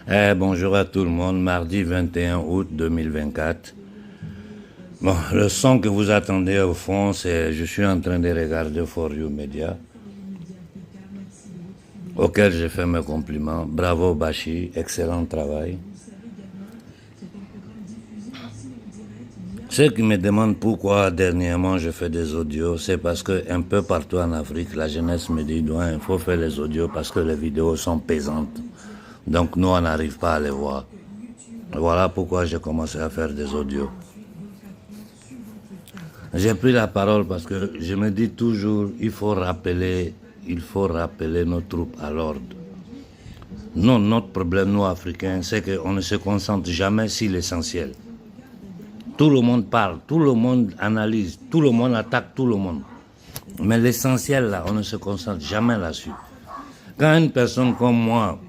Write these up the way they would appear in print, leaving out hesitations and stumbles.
Bonjour à tout le monde, mardi 21 août 2024. Bon, le son que vous attendez au fond, c'est je suis en train de regarder For You Media, auquel j'ai fait mes compliments. Bravo Bachi, excellent travail. Ceux qui me demandent pourquoi dernièrement je fais des audios, c'est parce que un peu partout en Afrique, la jeunesse me dit il faut faire les audios parce que les vidéos sont pesantes. Donc nous, on n'arrive pas à les voir. Voilà pourquoi j'ai commencé à faire des audios. J'ai pris la parole parce que je me dis toujours, il faut rappeler nos troupes à l'ordre. Non, notre problème, nous Africains, c'est qu'on ne se concentre jamais sur l'essentiel. Tout le monde parle, tout le monde analyse, tout le monde attaque tout le monde. Mais l'essentiel là, on ne se concentre jamais là-dessus. Quand une personne comme moi,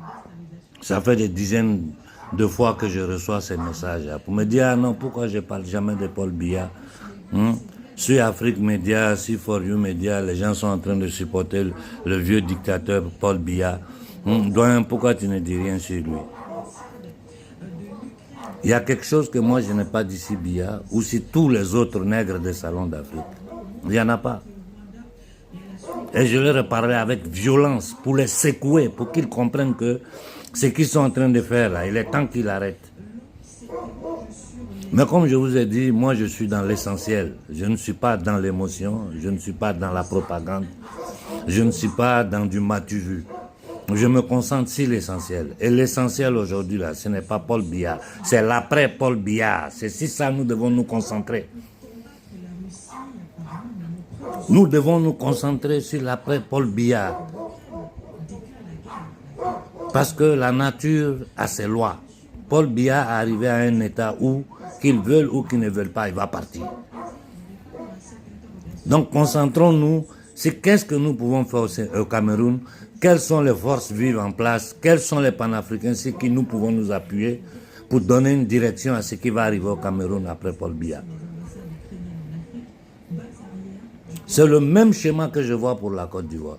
ça fait des dizaines de fois que je reçois ces messages-là, pour me dire, ah non, pourquoi je ne parle jamais de Paul Biya Sur Afrique Média, sur For You Media, les gens sont en train de supporter le vieux dictateur Paul Biya. Doyen, pourquoi tu ne dis rien sur lui? Il y a quelque chose que moi je n'ai pas dit sur Biya, ou sur tous les autres nègres des salons d'Afrique. Il n'y en a pas. Et je leur ai parlé avec violence pour les secouer, pour qu'ils comprennent que ce qu'ils sont en train de faire là, il est temps qu'ils arrêtent. Mais comme je vous ai dit, moi je suis dans l'essentiel. Je ne suis pas dans l'émotion, je ne suis pas dans la propagande, je ne suis pas dans du matu-vu. Je me concentre sur l'essentiel. Et l'essentiel aujourd'hui là, ce n'est pas Paul Biya, c'est l'après Paul Biya. C'est sur ça que nous devons nous concentrer. Nous devons nous concentrer sur l'après Paul Biya. Parce que la nature a ses lois. Paul Biya est arrivé à un état où, qu'ils veulent ou qu'ils ne veulent pas, il va partir. Donc concentrons-nous sur qu'est-ce que nous pouvons faire au Cameroun, quelles sont les forces vives en place, quels sont les panafricains sur qui nous pouvons nous appuyer pour donner une direction à ce qui va arriver au Cameroun après Paul Biya. C'est le même schéma que je vois pour la Côte d'Ivoire.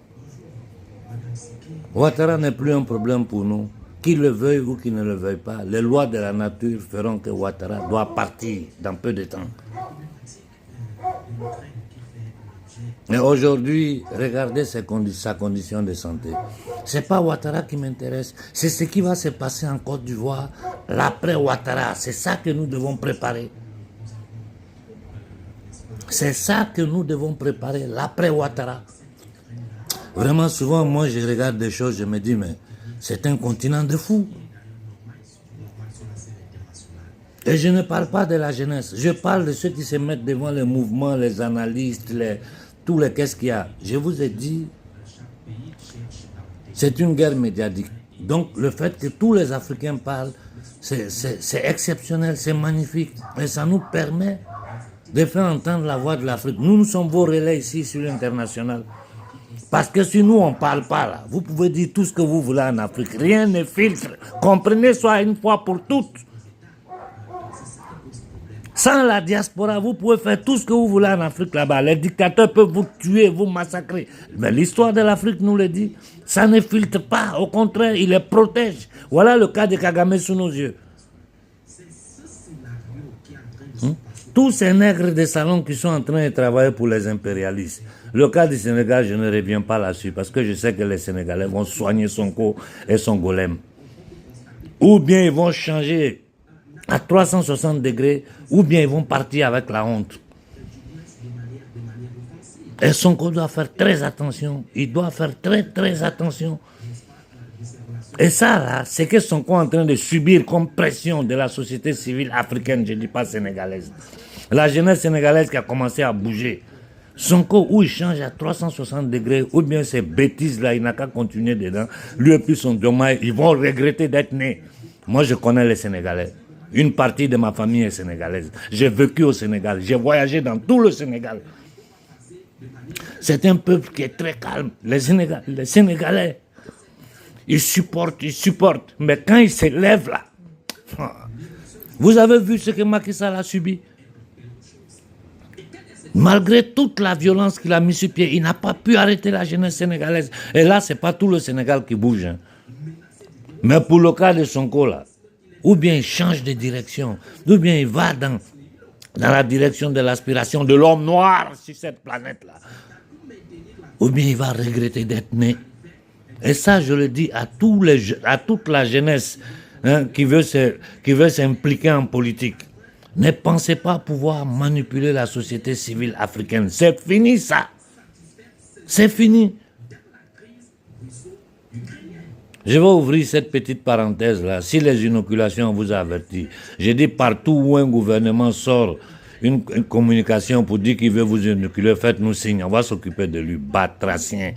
Ouattara n'est plus un problème pour nous. Qu'il le veuille ou qu'il ne le veuille pas, les lois de la nature feront que Ouattara doit partir dans peu de temps. Mais aujourd'hui, regardez sa condition de santé. Ce n'est pas Ouattara qui m'intéresse, c'est ce qui va se passer en Côte d'Ivoire, l'après Ouattara. C'est ça que nous devons préparer. C'est ça que nous devons préparer, l'après Ouattara. Vraiment, souvent, moi, je regarde des choses, je me dis, mais c'est un continent de fous. Et je ne parle pas de la jeunesse, je parle de ceux qui se mettent devant les mouvements, les analystes, tous les qu'est-ce qu'il y a. Je vous ai dit, c'est une guerre médiatique. Donc, le fait que tous les Africains parlent, c'est exceptionnel, c'est magnifique. Et ça nous permet de faire entendre la voix de l'Afrique. Nous sommes vos relais ici sur l'international. Parce que si nous, on ne parle pas là, vous pouvez dire tout ce que vous voulez en Afrique. Rien ne filtre. Comprenez ça une fois pour toutes. Sans la diaspora, vous pouvez faire tout ce que vous voulez en Afrique là-bas. Les dictateurs peuvent vous tuer, vous massacrer. Mais l'histoire de l'Afrique nous le dit. Ça ne filtre pas. Au contraire, il les protège. Voilà le cas de Kagame sous nos yeux. Tous ces nègres de salon qui sont en train de travailler pour les impérialistes. Le cas du Sénégal, je ne reviens pas là-dessus parce que je sais que les Sénégalais vont soigner Sonko et son golem. Ou bien ils vont changer à 360 degrés, ou bien ils vont partir avec la honte. Et Sonko doit faire très attention. Il doit faire très attention. Et ça, là, c'est que Sonko est en train de subir comme pression de la société civile africaine, je ne dis pas sénégalaise. La jeunesse sénégalaise qui a commencé à bouger. Sonko, où il change à 360 degrés, ou bien ces bêtises-là, il n'a qu'à continuer dedans. Lui et puis son dommage, ils vont regretter d'être nés. Moi, je connais les Sénégalais. Une partie de ma famille est sénégalaise. J'ai vécu au Sénégal. J'ai voyagé dans tout le Sénégal. C'est un peuple qui est très calme. Les Sénégalais, ils supportent. Mais quand ils se lèvent là, vous avez vu ce que Macky Sall a subi? Malgré toute la violence qu'il a mis sur pied, il n'a pas pu arrêter la jeunesse sénégalaise. Et là, ce n'est pas tout le Sénégal qui bouge. Mais pour le cas de Sonko, là, ou bien il change de direction, ou bien il va dans la direction de l'aspiration de l'homme noir sur cette planète-là, ou bien il va regretter d'être né. Et ça, je le dis à toute la jeunesse qui veut s'impliquer en politique. Ne pensez pas pouvoir manipuler la société civile africaine. C'est fini, ça. C'est fini. Je vais ouvrir cette petite parenthèse-là. Si les inoculations vous avertissent, je dis partout où un gouvernement sort une communication pour dire qu'il veut vous inoculer, faites-nous signe. On va s'occuper de lui, batracien.